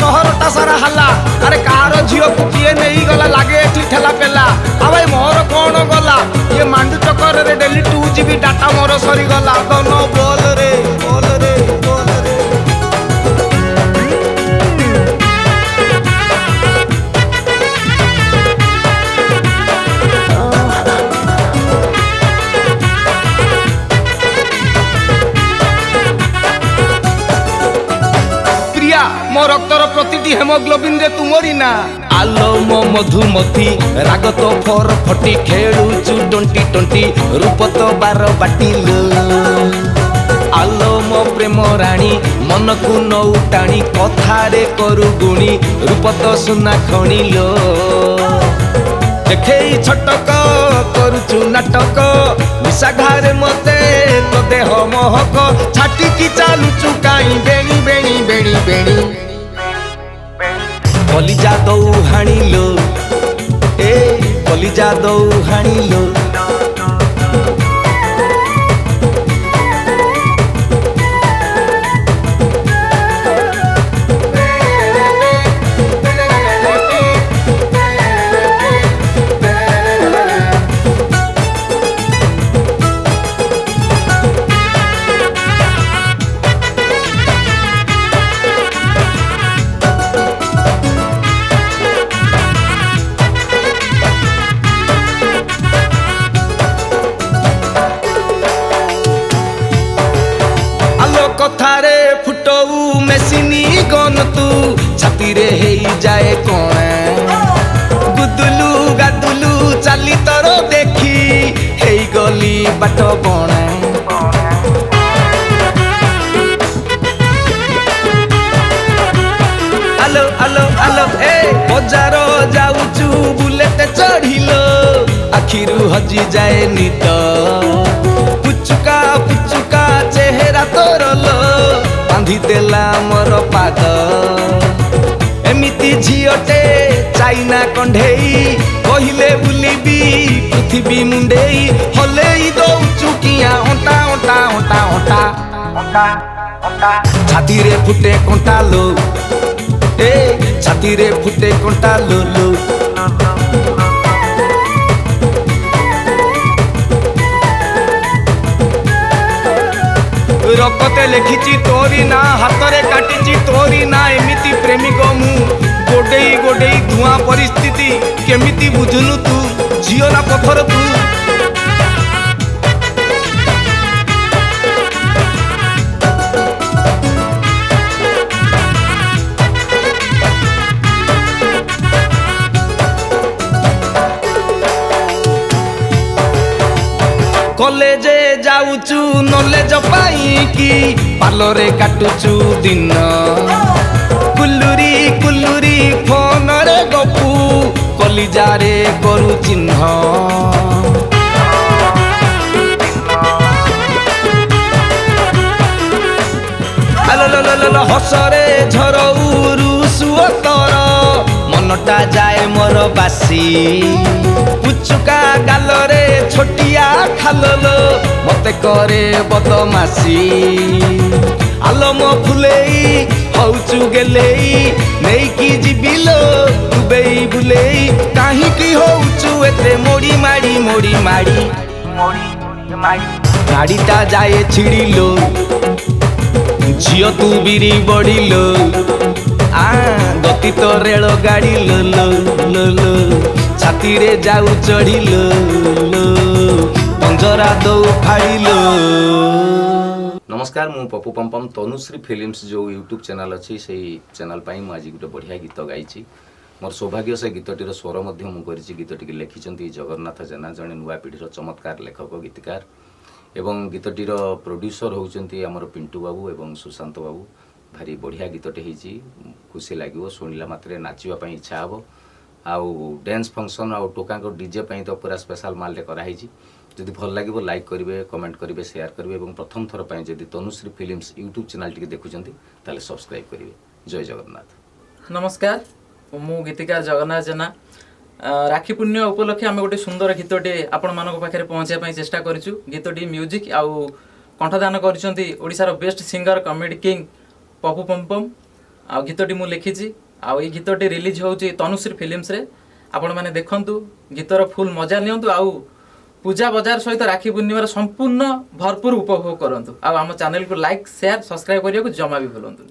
सहरटा सारा हल्ला अरे कार झील को किए नहीं गला लागे एठी ठेला पेला आ भाई मोर कौन गला ये मांडू चक्कर रे डेली 2 GB डाटा मोर सरी गला दोनों बोल रे बोल रे बोल रे। मो रक्तर प्रतिटी हेमोग्लोबिन रे तुमरी ना आलो मो मधुमती राग तो फोर फटी खेलुचु 2020 रूप तो 12 बाटिलो आलो मो प्रेम राणी मन को नौ टाणी कथारे करू गुणी रूप तो सुना खणिलो देखे छटक करुचु नाटक निशा घारे मते तो देह महक छाटी की चालुचु काई बेणी बेणी बेणी बेणी कलिजा दौ हाणिलो ए कलिजा दौ हाणिलो कथारे फुटऊ मेसिनी गन तू छाती रे हेई जाए कण गुदुलू गादुलू चाली तर देखी हेई गली बाट बण आलो आलो आलो ए बजार जाऊचू बुलेट चढ़िलो आखिरू हजी जाए निद पुचुका पुचुका चेहरा तोरलो बांधी देला मोर पाद एमिति झियोटे चाइना कंढेई कहिले बुलिबी पृथ्वी मुंडेई हलेई दौचु किया ओंटा ओंटा ओंटा ओंटा ओंटा ओंटा छाती रे फुटे कंटा लो ए छाती रे फुटे कंटा लो लो रक्तते लिखिची तोरी ना हाथरे काटिची तोरी ना एमिति प्रेमिक मु गोडेई गोडेई धुआं परिस्थिति केमिति बुझुनु तू झियो ना पथर तू कॉलेजे जाऊचु नॉलेज पाई कि पालरे काटुचु दिन कुल्लुरी कुल्लुरी फोन रे गपु कलिजा रे करू चिन्ह हसरे झरऊ सुअतर मनटा जाए मोर बासी पुचुका गालरे छोटिया खाललो मते करे बदमासी आलम फुलेई हौचु गेलेई नेकी जिबिलो दुबई बुलेई काहे की हौचु एते मोड़ी माड़ी मोड़ी माड़ी मोड़ी माड़ी गाड़ीटा जाए छिड़िलो झियो तू बिरी बड़िलो आ गति तो रेल गाड़ी लो लो लो लो छाती रे जाऊ चढ़िलो लो पंजरा दो फाड़िलो। नमस्कार मु पप्पू पम्पम तनुश्री फिल्म्स जो यूट्यूब चैनल अच्छी से चैनल पाई मु आज गोटे बढ़िया गीत गाई मोर सौभाग्य से गीतटीर स्वर मुझे गीतटी लिखिं जगन्नाथ जेना जड़े नुआ पीढ़ीर चमत्कार लेखक गीतकार एवं गीतटीर प्रोड्यूसर होउचंती हमर पिंटू बाबू एवं सुशांत बाबू भारी बढ़िया गीतटे होती खुशी लगे शुणिला मात्रे नाचिबा पई इच्छा हे आउ डांस फंक्शन आउ टोका डीजे तो पूरा स्पेशल माल कराई जदि भल लगे लाइक करेंगे कमेंट करेंगे शेयर करेंगे और प्रथम थर पर जदि तनुश्री फिल्म्स यूट्यूब चैनल टी देखुंत ताले सब्सक्राइब करेंगे। जय जगन्नाथ। नमस्कार मु गीतिकार जगन्नाथ जेना राखी पुण्य उपलक्षे आम गोटे सुंदर गीतटे आपण मानक पाखे पहुँचापी चेष्टा करूँ। गीतटी म्यूजिक आउ कंठदान कर ओडिशार best singer comedy king Pappu Pampam आ गीतटी मु लिखिछि आ ई गीतटी रिलीज होउछि तनुश्री फिल्म्स रे आपण माने देखंतु गीतर फुल मजा नियंतु आ पूजा बाजार सहित राखी पूर्णिमार संपूर्ण भरपूर उपभोग करंतु आ हम चैनल को लाइक शेयर सब्सक्राइब करिया को जमा भी भूलंतु।